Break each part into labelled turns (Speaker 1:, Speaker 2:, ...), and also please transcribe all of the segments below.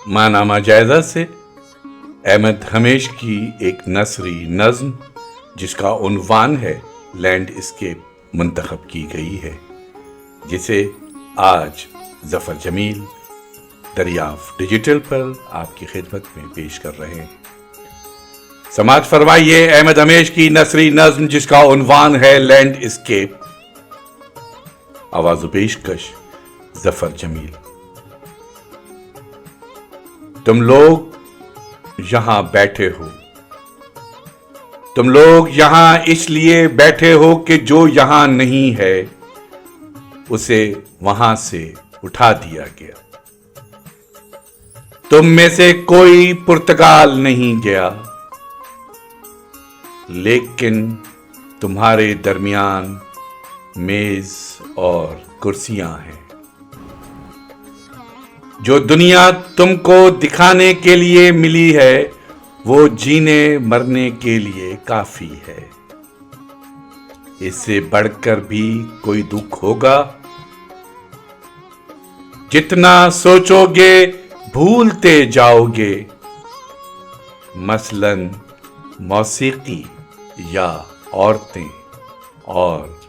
Speaker 1: माहनामा जायजा से अहमद हमेश की एक नसरी नज्म जिसका उन्वान है लैंडस्केप मुंतखब की गई है, जिसे आज जफर जमील दरियाफ्त डिजिटल पर आपकी खिदमत में पेश कर रहे हैं। समाअत फरमाइए अहमद हमेश की नसरी नज्म जिसका उन्वान है लैंडस्केप। आवाज़ पेशकश जफर जमील। तुम लोग यहां बैठे हो, तुम लोग यहां इसलिए बैठे हो कि जो यहां नहीं है उसे वहां से उठा दिया गया। तुम में से कोई पुर्तगाल नहीं गया, लेकिन तुम्हारे दरमियान मेज और कुर्सियां हैं। जो दुनिया तुमको दिखाने के लिए मिली है वो जीने मरने के लिए काफी है। इससे बढ़कर भी कोई दुख होगा? जितना सोचोगे भूलते जाओगे, मसलन मौसीकी या औरतें और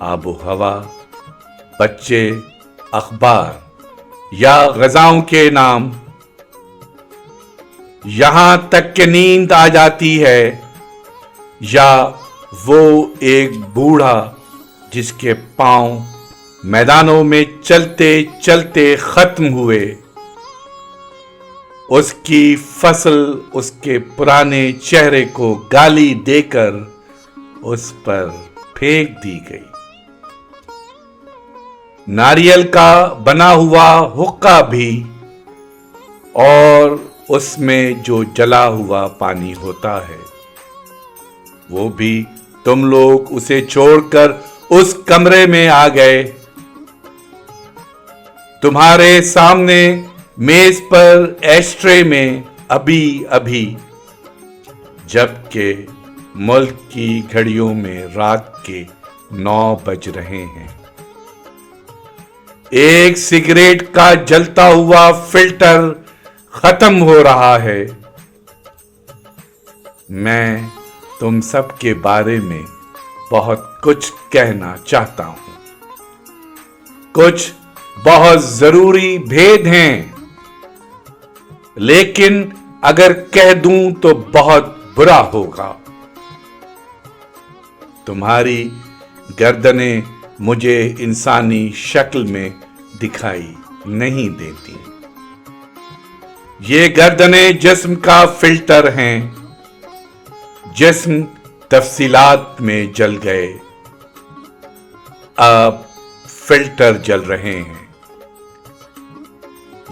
Speaker 1: आबो हवा, बच्चे, अखबार या गजाओं के नाम। यहां तक कि नींद आ जाती है, या वो एक बूढ़ा जिसके पांव मैदानों में चलते चलते खत्म हुए, उसकी फसल उसके पुराने चेहरे को गाली देकर उस पर फेंक दी गई। नारियल का बना हुआ हुक्का भी और उसमें जो जला हुआ पानी होता है वो भी तुम लोग उसे छोड़कर उस कमरे में आ गए। तुम्हारे सामने मेज पर एस्ट्रे में अभी अभी, जबकि मुल्क की घड़ियों में रात के 9 बज रहे हैं, एक सिगरेट का जलता हुआ फिल्टर खत्म हो रहा है। मैं तुम सब के बारे में बहुत कुछ कहना चाहता हूं। कुछ बहुत जरूरी भेद हैं, लेकिन अगर कह दूं तो बहुत बुरा होगा। तुम्हारी गर्दनें मुझे इंसानी शक्ल में दिखाई नहीं देती। ये गर्दनें जिस्म का फिल्टर हैं। जिस्म तफसीलात में जल गए, अब फिल्टर जल रहे हैं।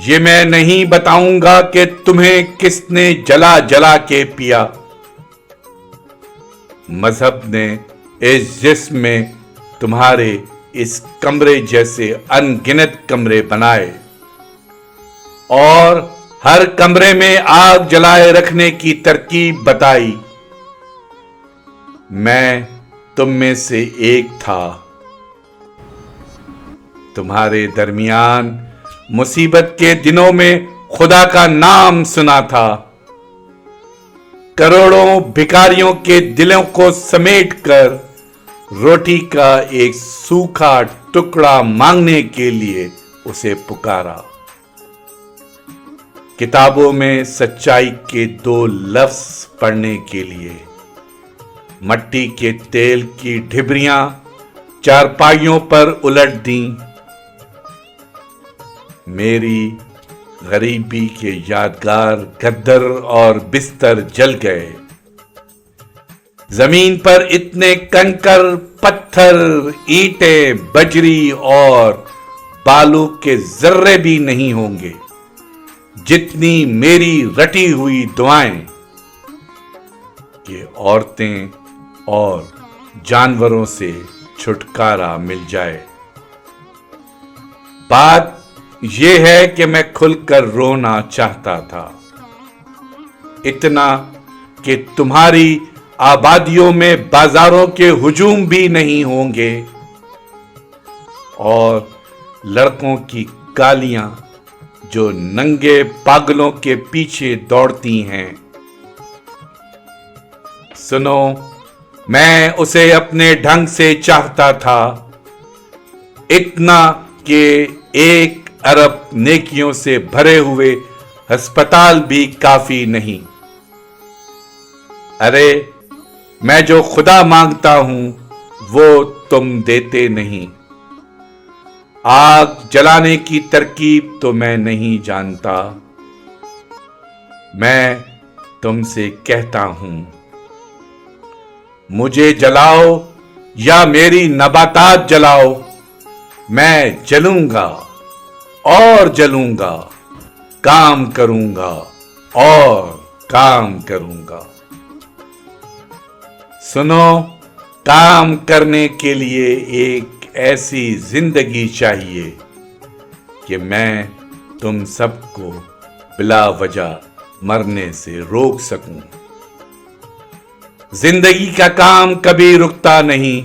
Speaker 1: ये मैं नहीं बताऊंगा कि तुम्हें किसने जला जला के पिया। मजहब ने इस जिस्म में तुम्हारे इस कमरे जैसे अनगिनत कमरे बनाए और हर कमरे में आग जलाए रखने की तरकीब बताई। मैं तुम में से एक था। तुम्हारे दरमियान मुसीबत के दिनों में खुदा का नाम सुना था। करोड़ों भिखारियों के दिलों को समेटकर रोटी का एक सूखा टुकड़ा मांगने के लिए उसे पुकारा। किताबों में सच्चाई के 2 लफ्ज पढ़ने के लिए मट्टी के तेल की ढिबरियां चारपाइयों पर उलट दी। मेरी गरीबी के यादगार गद्दर और बिस्तर जल गए। जमीन पर इतने कंकर, पत्थर, ईंटें, बजरी और बालू के जर्रे भी नहीं होंगे जितनी मेरी रटी हुई दुआएं कि औरतें और जानवरों से छुटकारा मिल जाए। बात यह है कि मैं खुलकर रोना चाहता था, इतना कि तुम्हारी आबादियों में बाजारों के हुजूम भी नहीं होंगे और लड़कों की गालियां जो नंगे पागलों के पीछे दौड़ती हैं। सुनो, मैं उसे अपने ढंग से चाहता था, इतना कि 1 अरब नेकियों से भरे हुए अस्पताल भी काफी नहीं। अरे, मैं जो खुदा मांगता हूं वो तुम देते नहीं। आग जलाने की तरकीब तो मैं नहीं जानता। मैं तुमसे कहता हूं, मुझे जलाओ या मेरी नबातात जलाओ, मैं जलूंगा और जलूंगा, काम करूंगा और काम करूंगा। सुनो, काम करने के लिए एक ऐसी जिंदगी चाहिए कि मैं तुम सबको बिला वजह मरने से रोक सकूं। जिंदगी का काम कभी रुकता नहीं।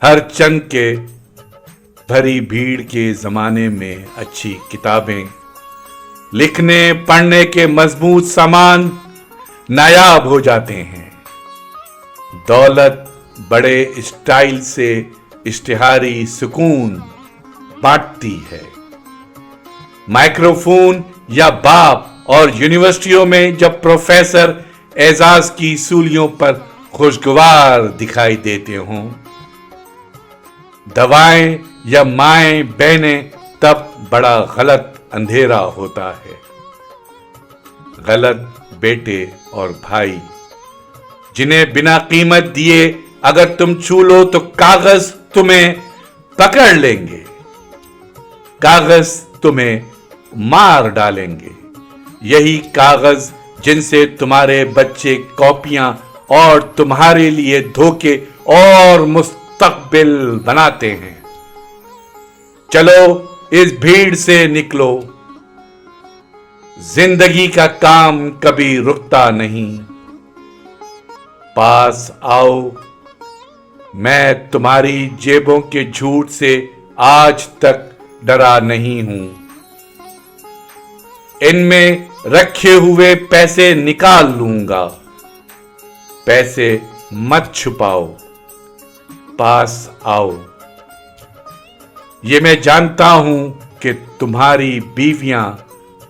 Speaker 1: हर चंद के भरी भीड़ के जमाने में अच्छी किताबें, लिखने पढ़ने के मजबूत सामान नायाब हो जाते हैं। दौलत बड़े स्टाइल से इश्तिहारी सुकून बांटती है। माइक्रोफोन या बाप और यूनिवर्सिटियों में जब प्रोफेसर एजाज की सूलियों पर खुशगवार दिखाई देते हों, दवाएं या माएं बहनें तब बड़ा गलत अंधेरा होता है। गलत बेटे और भाई, जिन्हें बिना कीमत दिए अगर तुम छू लो तो कागज तुम्हें पकड़ लेंगे, कागज तुम्हें मार डालेंगे। यही कागज जिनसे तुम्हारे बच्चे कॉपियां और तुम्हारे लिए धोखे और मुस्तकबिल बनाते हैं। चलो इस भीड़ से निकलो। जिंदगी का काम कभी रुकता नहीं। पास आओ, मैं तुम्हारी जेबों के झूठ से आज तक डरा नहीं हूं। इनमें रखे हुए पैसे निकाल लूंगा। पैसे मत छुपाओ, पास आओ। ये मैं जानता हूं कि तुम्हारी बीवियां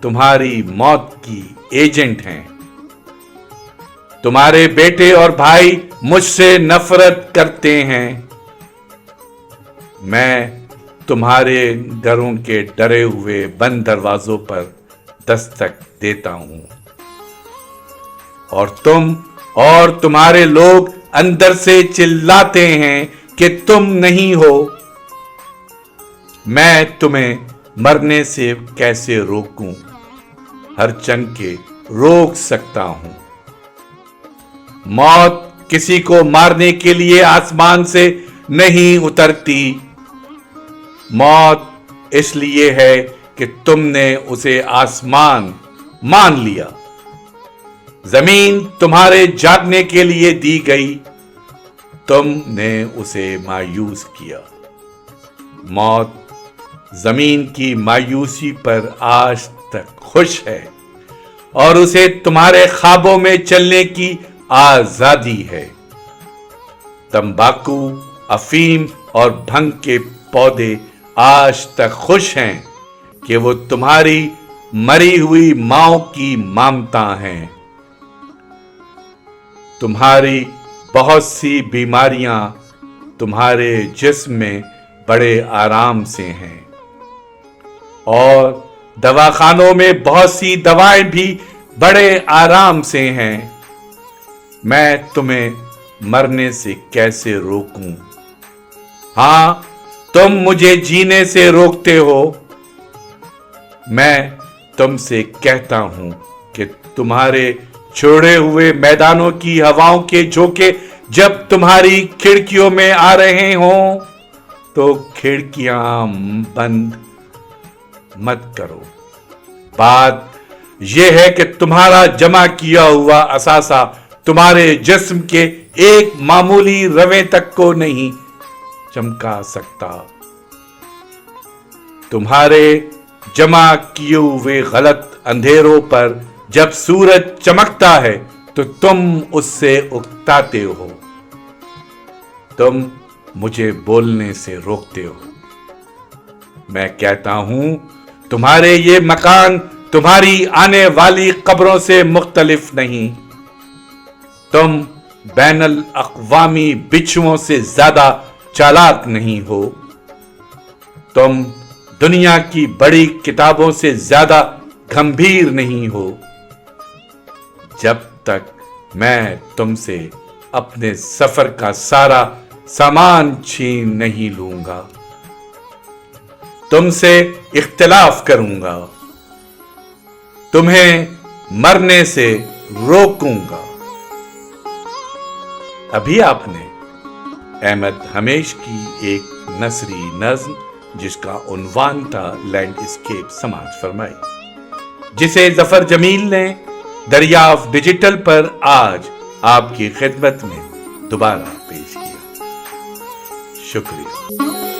Speaker 1: तुम्हारी मौत की एजेंट हैं। तुम्हारे बेटे और भाई मुझसे नफरत करते हैं। मैं तुम्हारे घरों के डरे हुए बंद दरवाजों पर दस्तक देता हूं और तुम और तुम्हारे लोग अंदर से चिल्लाते हैं कि तुम नहीं हो। मैं तुम्हें मरने से कैसे रोकूं? हर चंके रोक सकता हूं। मौत किसी को मारने के लिए आसमान से नहीं उतरती। मौत इसलिए है कि तुमने उसे आसमान मान लिया। जमीन तुम्हारे जागने के लिए दी गई, तुमने उसे मायूस किया। मौत जमीन की मायूसी पर आज तक खुश है और उसे तुम्हारे ख्वाबों में चलने की आजादी है। तंबाकू, अफीम और भंग के पौधे आज तक खुश हैं कि वो तुम्हारी मरी हुई मां की ममता हैं। तुम्हारी बहुत सी बीमारियां तुम्हारे जिस्म में बड़े आराम से हैं और दवाखानों में बहुत सी दवाएं भी बड़े आराम से हैं। मैं तुम्हें मरने से कैसे रोकूं? हां, तुम मुझे जीने से रोकते हो। मैं तुमसे कहता हूं कि तुम्हारे छोड़े हुए मैदानों की हवाओं के झोंके जब तुम्हारी खिड़कियों में आ रहे हों तो खिड़कियां बंद मत करो। बात यह है कि तुम्हारा जमा किया हुआ असासा तुम्हारे जिस्म के एक मामूली रवे तक को नहीं चमका सकता। तुम्हारे जमा किए हुए गलत अंधेरों पर जब सूरज चमकता है तो तुम उससे उकताते हो, तुम मुझे बोलने से रोकते हो। मैं कहता हूं तुम्हारे ये मकान तुम्हारी आने वाली कब्रों से मुख्तलिफ नहीं। तुम बैनुल अक़वामी बिच्छुओं से ज्यादा चालाक नहीं हो। तुम दुनिया की बड़ी किताबों से ज्यादा गंभीर नहीं हो। जब तक मैं तुमसे अपने सफर का सारा सामान छीन नहीं लूंगा, तुमसे इख्तिलाफ करूंगा, तुम्हें मरने से रोकूंगा। अभी आपने अहमद हमेश की एक नसरी नज्म जिसका उन्वान था लैंडस्केप समाज फरमाई, जिसे जफर जमील ने दरियाफ डिजिटल पर आज आपकी खिदमत में दोबारा पेश किया। शुक्रिया।